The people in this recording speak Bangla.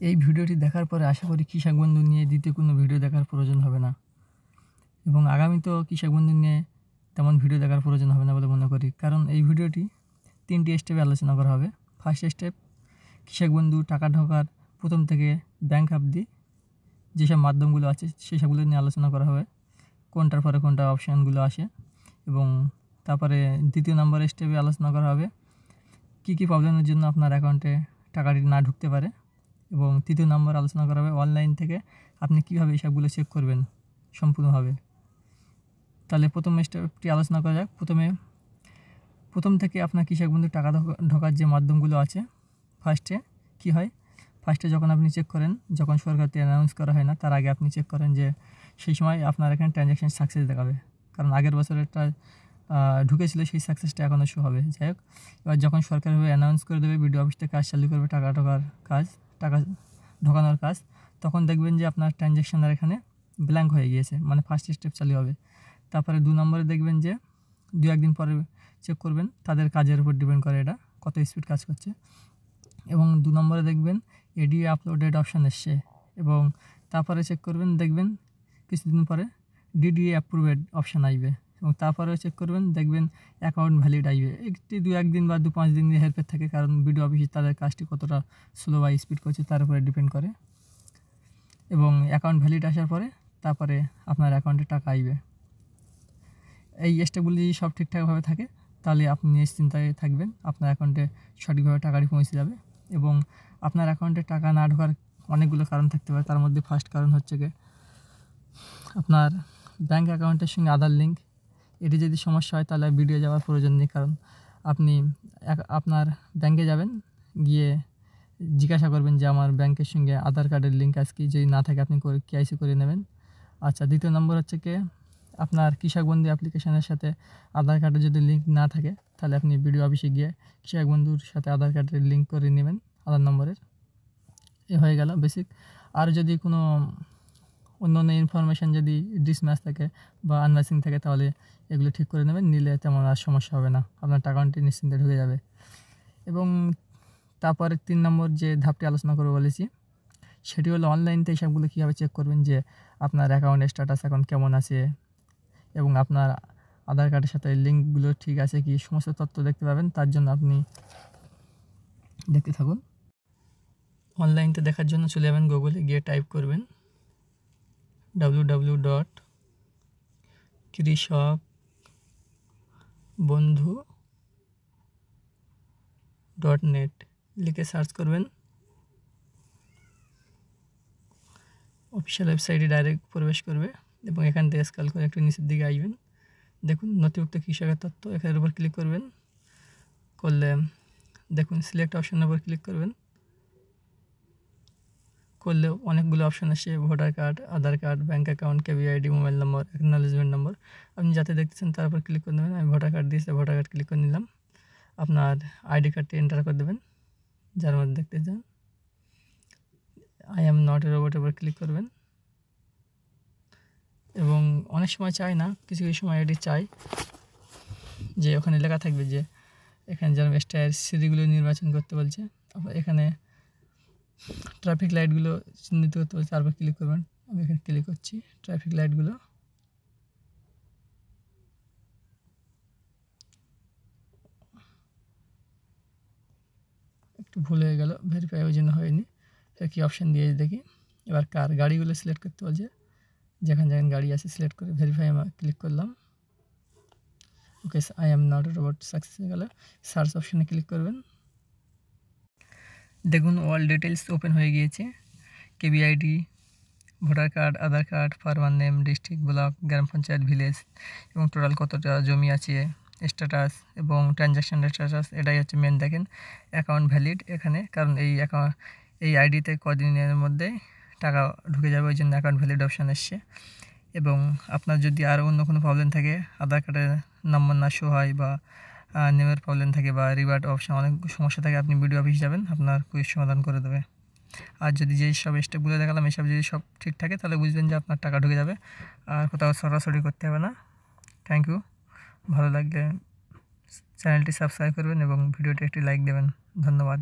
এই ভিডিওটি দেখার পরে আশা করি কৃষক বন্ধু নিয়ে দ্বিতীয় কোনো ভিডিও দেখার প্রয়োজন হবে না, এবং আগামীতেও কৃষক বন্ধু নিয়ে তেমন ভিডিও দেখার প্রয়োজন হবে না বলে মনে করি। কারণ এই ভিডিওটি 3টি স্টেপে আলোচনা করা হবে। ফার্স্ট স্টেপ, কৃষক বন্ধু টাকা ঢোকার প্রথম থেকে ব্যাংক অবধি যেসব মাধ্যমগুলো আছে সেসবগুলো নিয়ে আলোচনা করা হবে, কোনটার পরে কোনটা অপশানগুলো আসে। এবং তারপরে দ্বিতীয় নম্বর স্টেপে আলোচনা করা হবে কী কী প্রবলেমের জন্য আপনার অ্যাকাউন্টে টাকাটি না ঢুকতে পারে। এবং তৃতীয় নম্বর আলোচনা করা হবে অনলাইন থেকে আপনি কীভাবে এসবগুলো চেক করবেন সম্পূর্ণভাবে। তাহলে প্রথম স্টেপটি আলোচনা করা যাক। প্রথম থেকে আপনার কৃষক বন্ধু টাকা ঢোকার যে মাধ্যমগুলো আছে, ফার্স্টে কী হয়, ফার্স্টে যখন আপনি চেক করেন, যখন সরকার থেকে অ্যানাউন্স করা হয় না তার আগে আপনি চেক করেন যে সেই সময় আপনার এখানে ট্রানজ্যাকশান সাকসেস দেখাবে, কারণ আগের বছরেরটা ঢুকেছিল সেই সাকসেসটা এখনও শো হবে। যাই হোক, এবার যখন সরকারিভাবে অ্যানাউন্স করে দেবে, বিডিও অফিস থেকে কাজ চালু করবে টাকা ঢোকানোর কাজ, তখন দেখবেন যে আপনার ট্রানজ্যাকশানের এখানে ব্ল্যাঙ্ক হয়ে গিয়েছে, মানে ফার্স্ট স্টেপ চালু হবে। তারপরে 2 নম্বরে দেখবেন যে 2-1 দিন পরে চেক করবেন, তাদের কাজের উপর ডিপেন্ড করে এটা কত স্পিড কাজ করছে। এবং 2 নম্বরে দেখবেন এডি আপলোডেড অপশান এসছে, এবং তারপরে চেক করবেন, দেখবেন কিছুদিন পরে ডিডিএ অ্যাপ্রুভেড অপশান আসবে, এবং তারপরেও চেক করবেন, দেখবেন অ্যাকাউন্ট ভ্যালিড আসবে। একটি 2-1 দিন বা 2-5 দিন হেরফের থাকে, কারণ বিডিও অফিসে তাদের কাজটি কতটা স্লো বা স্পিড করছে তার উপরে ডিপেন্ড করে। এবং অ্যাকাউন্ট ভ্যালিড আসার পরে তারপরে আপনার অ্যাকাউন্টে টাকা আসবে। এই স্টেপগুলি যদি সব ঠিকঠাকভাবে থাকে তাহলে আপনি নিশ্চিন্তায় থাকবেন, আপনার অ্যাকাউন্টে সঠিকভাবে টাকাটি পৌঁছে যাবে। এবং আপনার অ্যাকাউন্টে টাকা না ঢোকার অনেকগুলো কারণ থাকতে পারে, তার মধ্যে ফার্স্ট কারণ হচ্ছে গিয়ে আপনার ব্যাঙ্ক অ্যাকাউন্টের সঙ্গে আধার লিঙ্ক। এটি যদি সমস্যা হয় তাহলে ভিডিও যাওয়ার প্রয়োজন নেই, কারণ আপনি আপনার ব্যাঙ্কে যাবেন, গিয়ে জিজ্ঞাসা করবেন যে আমার ব্যাঙ্কের সঙ্গে আধার কার্ডের লিঙ্ক আছে কি, যদি না থাকে আপনি কেআইসি করে নেবেন। আচ্ছা, দ্বিতীয় নম্বর হচ্ছে কি, আপনার কৃষক বন্ধু অ্যাপ্লিকেশনের সাথে আধার কার্ডের যদি লিঙ্ক না থাকে তাহলে আপনি বিডিও অফিসে গিয়ে কৃষক বন্ধুর সাথে আধার কার্ডের লিঙ্ক করে নেবেন আধার নম্বরের। এ হয়ে গেল বেসিক। আর যদি কোনো অন্য ইনফরমেশান যদি ডিসম্যাচ থাকে বা আনম্যাচিং থাকে তাহলে এগুলো ঠিক করে নেবেন, নিলে তেমন আর সমস্যা হবে না, আপনার অ্যাকাউন্টে নিশ্চিন্তে ঢুকে যাবে। এবং তারপরে 3 নম্বর যে ধাপটি আলোচনা করে বলেছি সেটি হলো অনলাইনতে সবগুলো কীভাবে চেক করবেন যে আপনার অ্যাকাউন্টের স্ট্যাটাস এখন কেমন আছে, এবং আপনার আধার কার্ডের সাথে লিঙ্কগুলো ঠিক আছে কি, সমস্ত তথ্য দেখতে পাবেন। তার জন্য আপনি দেখতে থাকুন। অনলাইনতে দেখার জন্য চলে যাবেন গুগলে, গিয়ে টাইপ করবেন www.কৃষকবন্ধু.net লিখে সার্চ করবেন। অফিসিয়াল ওয়েবসাইটে ডাইরেক্ট প্রবেশ করবে, এবং এখান থেকে স্ক্রল করে একটু নিচের দিকে আসবেন, দেখুন নথিভুক্ত কৃষকের তথ্য, এখানের উপর ক্লিক করবেন। করলে দেখুন সিলেক্ট অপশানের উপর ক্লিক করবেন, করলে অনেকগুলো অপশান আসে, voter card, Aadhaar card, bank account, KVID, mobile number, acknowledgement number. আপনি যাতে দেখতেছেন তার উপর ক্লিক করে দেবেন। আমি ভোটার কার্ড দিয়েছি, ভোটার কার্ড ক্লিক করে নিলাম। আপনার আইডি কার্ডটি এন্টার করে দেবেন যার মধ্যে দেখতে চান। আই অ্যাম নট এ রোবটের উপর ক্লিক করবেন, এবং অনেক সময় চাই না, কিছু কিছু সময় এটি চাই যে ওখানে লেখা থাকবে যে এখানে যেন স্টার সিরিগুলো নির্বাচন করতে বলছে, এখানে ট্রাফিক লাইটগুলো চিহ্নিত করতে বলছে, তারপর ক্লিক করবেন। আমি এখানে ক্লিক করছি ট্রাফিক লাইটগুলো। একটু ভুল হয়ে গেল, ভেরিফাই ওই জন্য হয়নি। কী অপশান দিয়ে দেখি, এবার গাড়িগুলো সিলেক্ট করতে বলছে, যেখানে যেখানে গাড়ি আছে সিলেক্ট করে ভেরিফাই আমার ক্লিক করলাম। Okay, I am not a robot success হয়ে গেল। সার্চ অপশানে ক্লিক করবেন, দেখুন অল ডিটেলস ওপেন হয়ে গিয়েছে। KVID, voter card, Aadhaar card, farmer name, district, block, গ্রাম পঞ্চায়েত, ভিলেজ, এবং টোটাল কতটা জমি আছে, স্ট্যাটাস এবং ট্রানজ্যাকশান স্ট্যাটাস, এটাই হচ্ছে মেন। দেখেন অ্যাকাউন্ট ভ্যালিড এখানে, কারণ এই আইডিতে কদিনের মধ্যে টাকা ঢুকে যাবে, ওই জন্য অ্যাকাউন্ট ভ্যালিড অপশান এসছে। এবং আপনার যদি আরও অন্য কোনো প্রবলেম থাকে, আধার কার্ডের নম্বর না শো হয়, বা নেমের প্রবলেম থাকে, বা রিভার্ট অপশান, অনেক সমস্যা থাকে, আপনি বিডিও অফিস যাবেন, আপনার কুইজ সমাধান করে দেবে। আর যদি যেই সব স্টেপগুলো দেখালাম এসব যদি সব ঠিক থাকে তাহলে বুঝবেন যে আপনার টাকা ঢুকে যাবে, আর কোথাও সরাসরি করতে হবে না। Thank you. ভালো লাগলে চ্যানেলটি সাবস্ক্রাইব করবেন এবং ভিডিওটি একটি লাইক দেবেন। ধন্যবাদ।